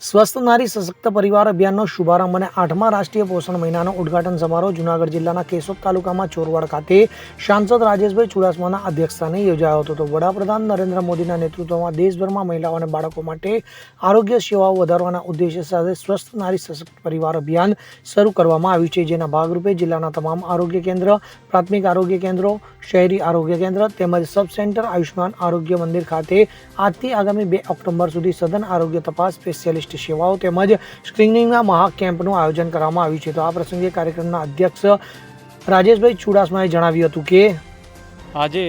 સ્વસ્થ નારી સશક્ત પરિવાર અભિયાનનો શુભારંભ અને 8મા રાષ્ટ્રીય પોષણ મહિનાનો ઉદ્ઘાટન સમારોહ જૂનાગઢ જિલ્લાના કેશોદ તાલુકામાં ચોરવાડ ખાતે સાંસદ રાજેશભાઈ ચુડાસમાના અધ્યક્ષસ્થાને યોજાયો હતો. તો વડાપ્રધાન નરેન્દ્ર મોદીના નેતૃત્વમાં દેશભરમાં મહિલાઓ અને બાળકો માટે આરોગ્ય સેવાઓ વધારવાના ઉદ્દેશ્ય સાથે સ્વસ્થ નારી સશક્ત પરિવાર અભિયાન શરૂ કરવામાં આવ્યું છે, જેના ભાગરૂપે જિલ્લાના તમામ આરોગ્ય કેન્દ્ર, પ્રાથમિક આરોગ્ય કેન્દ્રો, શહેરી આરોગ્ય કેન્દ્ર તેમજ સબ સેન્ટર આયુષ્માન આરોગ્ય મંદિર ખાતે આજથી આગામી 2 ઓક્ટોબર સુધી સઘન આરોગ્ય તપાસ, સ્પેશિયાલિસ્ટ સેવાઓ તેમજ સ્ક્રીનિંગના મહા કેમ્પનું આયોજન કરવામાં આવ્યું છે. તો આ પ્રસંગે કાર્યક્રમના અધ્યક્ષ રાજેશભાઈ ચુડાસમાએ જણાવ્યું હતું કે આજે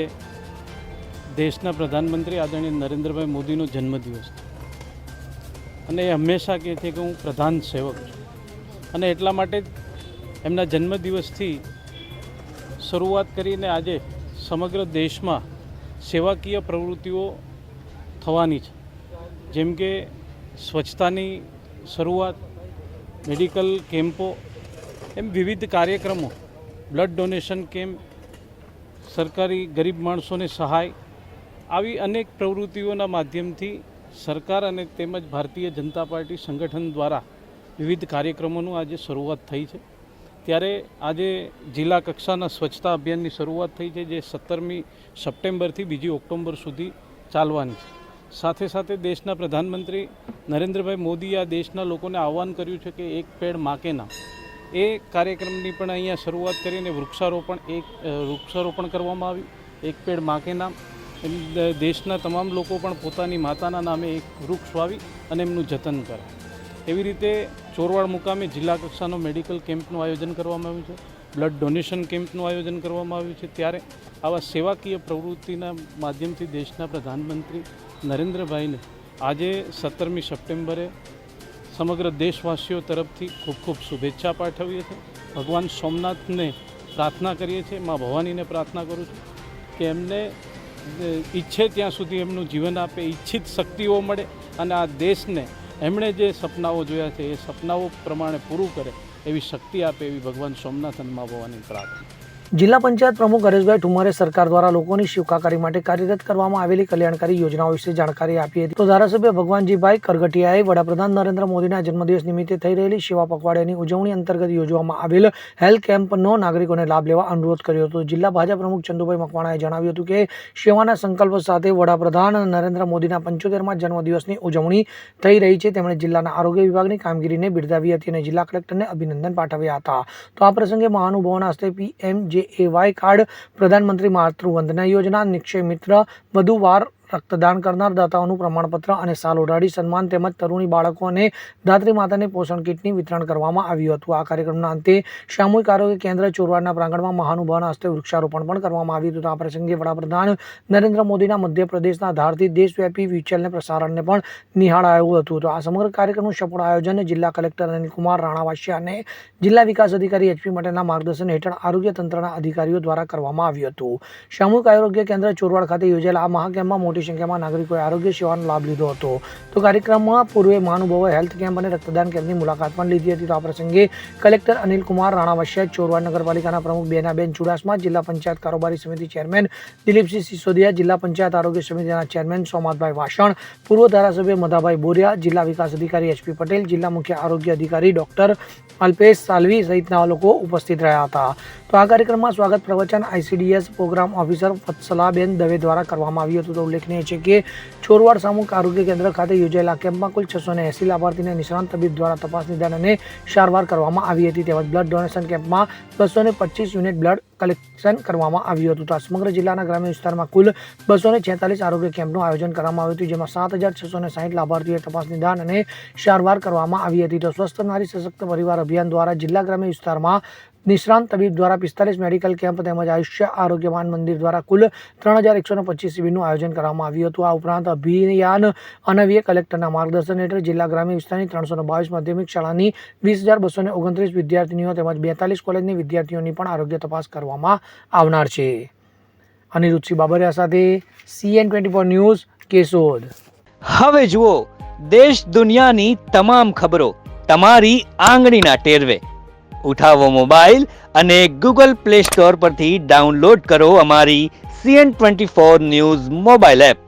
દેશના પ્રધાનમંત્રી આદરણીય નરેન્દ્રભાઈ મોદીનો જન્મદિવસ છે અને એ હંમેશા કહે છે કે હું પ્રધાન સેવક છું અને એટલા માટે જ એમના જન્મદિવસથી શરૂઆત કરીને આજે સમગ્ર દેશમાં સેવાકીય પ્રવૃત્તિઓ થવાની છે, જેમ કે સ્વચ્છતાની શરૂઆત, મેડિકલ કેમ્પો, એમ વિવિધ કાર્યક્રમો, બ્લડ ડોનેશન કેમ્પ, સરકારી ગરીબ માણસોને સહાય, આવી અનેક પ્રવૃત્તિઓના માધ્યમથી સરકાર અને તેમજ ભારતીય જનતા પાર્ટી સંગઠન દ્વારા વિવિધ કાર્યક્રમોનું આજે શરૂઆત થઈ છે. ત્યારે આજે જિલ્લા કક્ષાના સ્વચ્છતા અભિયાનની શરૂઆત થઈ છે, જે 17મી સપ્ટેમ્બરથી 2 ઓક્ટોબર સુધી ચાલવાની છે. સાથે સાથે દેશના પ્રધાનમંત્રી નરેન્દ્રભાઈ મોદીએ આ દેશના લોકોને આહ્વાન કર્યું છે કે એક પેડ માં કે નામ, એ કાર્યક્રમની પણ અહીંયા શરૂઆત કરીને વૃક્ષારોપણ કરવામાં આવ્યું. એક પેડ માં કે નામ, દેશના તમામ લોકો પણ પોતાની માતાના નામે એક વૃક્ષ વાવી અને એમનું જતન કરે. એવી રીતે ચોરવાડ મુકામે જિલ્લા કક્ષાનો મેડિકલ કેમ્પનું આયોજન કરવામાં આવ્યું છે, બ્લડ ડોનેશન કેમ્પનું આયોજન કરવામાં આવ્યું છે. ત્યારે આવા સેવાકીય પ્રવૃત્તિના માધ્યમથી દેશના પ્રધાનમંત્રી નરેન્દ્રભાઈને આજે 17મી સપ્ટેમ્બરે સમગ્ર દેશવાસીઓ તરફથી ખૂબ ખૂબ શુભેચ્છા પાઠવીએ છીએ. ભગવાન સોમનાથને પ્રાર્થના કરીએ છીએ, મા ભવાનીને પ્રાર્થના કરું છું કે એમને ઈચ્છે ત્યાં સુધી એમનું જીવન આપે, ઈચ્છિત શક્તિઓ મળે અને આ દેશને એમણે જે સપનાઓ જોયા છે એ સપનાઓ પ્રમાણે પૂરું કરે એવી શક્તિ આપે, એવી ભગવાન સોમનાથ અને મા ભવાની પ્રાર્થના. જિલ્લા પંચાયત પ્રમુખ હરેશભાઈ ઠુમરે સરકાર દ્વારા લોકોની સુખાકારી માટે કાર્યરત કરવામાં આવેલી કલ્યાણકારી યોજનાઓ વિશે જાણકારી આપી હતી. તો ધારાસભ્ય ભગવાનજીભાઈ કરગટિયાએ વડાપ્રધાન નરેન્દ્ર મોદીના જન્મદિવસ નિમિત્તે થઈ રહેલી સેવા પખવાડિયાની ઉજવણી અંતર્ગત યોજવામાં આવેલ હેલ્થ કેમ્પનો નાગરિકોને લાભ લેવા અનુરોધ કર્યો હતો. જિલ્લા ભાજપ પ્રમુખ ચંદુભાઈ મકવાણાએ જણાવ્યું હતું કે સેવાના સંકલ્પ સાથે વડાપ્રધાન નરેન્દ્ર મોદીના 75મા જન્મદિવસની ઉજવણી થઈ રહી છે. તેમણે જિલ્લાના આરોગ્ય વિભાગની કામગીરીને બિરદાવી હતી અને જિલ્લા કલેક્ટરને અભિનંદન પાઠવ્યા હતા. તો આ પ્રસંગે મહાનુભાવોના હસ્તે PMJAY કાર્ડ, પ્રધાનમંત્રી માતૃવંદના યોજના, નિક્ષય મિત્ર, વધુ વાર રક્તદાન કરનાર દાતાઓનું પ્રમાણપત્ર અને સાલ ઓઢાડી સન્માન તેમજ તરુણી બાળકો અને ધાત્રી માતાને પોષણ કીટની વિતરણ કરવામાં આવ્યું હતું. આ કાર્યક્રમના અંતે સામૂહિક આરોગ્ય કેન્દ્ર ચોરવાડના પ્રાંગણમાં મહાનુભાવોના હસ્તે વૃક્ષારોપણ પણ કરવામાં આવ્યું હતું. આ પ્રસંગે વડાપ્રધાન નરેન્દ્ર મોદીના મધ્યપ્રદેશના ધારથી દેશવ્યાપી વિચલને પ્રસારણને પણ નિહાળાયું હતું. તો આ સમગ્ર કાર્યક્રમનું સફળ આયોજન જિલ્લા કલેક્ટર અનિલકુમાર રાણાવાસિયા અને જિલ્લા વિકાસ અધિકારી HP પટેલના માર્ગદર્શન હેઠળ આરોગ્ય તંત્રના અધિકારીઓ દ્વારા કરવામાં આવ્યું હતું. સામૂહિક આરોગ્ય કેન્દ્ર ચોરવાડ ખાતે યોજાયેલા આ મહાકેમ્પમાં મોટી સંખ્યામાં નાગરિકોએ આરોગ્ય સેવાનો લાભ લીધો હતો. તો કાર્યક્રમમાં પૂર્વે મહાનુભાવોએ હેલ્થ કેમ્પ અને રક્તદાન કેમ્પની મુલાકાત પણ લીધી હતી. તો આ પ્રસંગે કલેક્ટર અનિલકુમાર રાણાવાસિયા, ચોરવાડ નગરપાલિકાના પ્રમુખ બેનાબેન ચુડાસમા, જિલ્લા પંચાયત કારોબારી સમિતિ ચેરમેન દિલીપસિંહ સિસોદિયા, જિલ્લા પંચાયત આરોગ્ય સમિતિના ચેરમેન સોમાતભાઈ વાસણ, પૂર્વ ધારાસભ્ય મધાભાઈ બોરિયા, જિલ્લા વિકાસ અધિકારી HP પટેલ, જિલ્લા મુખ્ય આરોગ્ય અધિકારી ડોક્ટર અલ્પેશ સાલ્વી સહિતના લોકો ઉપસ્થિત રહ્યા હતા. તો આ કાર્યક્રમમાં સ્વાગત પ્રવચન ICDS programme officer Vatsalaben Dave દ્વારા કરવામાં આવ્યું હતું. તો ઉલ્લેખનીય છે કે ચોરવાડ સામૂહિક આરોગ્ય કેન્દ્ર ખાતે યોજાયેલા કેમ્પમાં કુલ 680 લાભાર્થીને નિષ્ણાંત તબીબ દ્વારા તપાસ, નિદાન અને સારવાર કરવામાં આવી હતી. તેમજ બ્લડ ડોનેશન કેમ્પમાં 225 યુનિટ બ્લડ કલેક્શન કરવામાં આવ્યું હતું. તો આ સમગ્ર જિલ્લાના ગ્રામ્ય વિસ્તારમાં કુલ 246 આરોગ્ય કેમ્પનું આયોજન કરવામાં આવ્યું હતું, જેમાં 7660 લાભાર્થીઓએ તપાસ, નિદાન અને સારવાર કરવામાં આવી હતી. તો સ્વસ્થ નારી સશક્ત પરિવાર અભિયાન દ્વારા જિલ્લા ગ્રામ્ય વિસ્તારમાં નિષ્ણાંત તબીબ દ્વારા 45 મેડિકલ કેમ્પ તેમજ આયુષ્ય આરોગ્યમાન મંદિર દ્વારા કુલ 3125 શિબિરનું આયોજન કરવામાં આવ્યું હતું. આ ઉપરાંત અભિયાન અન્વયે કલેક્ટરના માર્ગદર્શન હેઠળ જિલ્લા ગ્રામ્ય વિસ્તારની 322 માધ્યમિક શાળાની 20,229 વિદ્યાર્થીનીઓ તેમજ 42 કોલેજની વિદ્યાર્થીઓની પણ આરોગ્ય તપાસ કરવામાં આવનાર છે. અનિરુદ્ધસિંહ બાબરિયા સાથે CN24 ન્યૂઝ, કેશોદ. હવે જુઓ દેશ દુનિયાની તમામ ખબરો તમારી આંગળીના ટેરવે. ઉઠાવો મોબાઈલ અને Google Play Store પરથી ડાઉનલોડ કરો અમારી CN24 ન્યૂઝ મોબાઈલ એપ.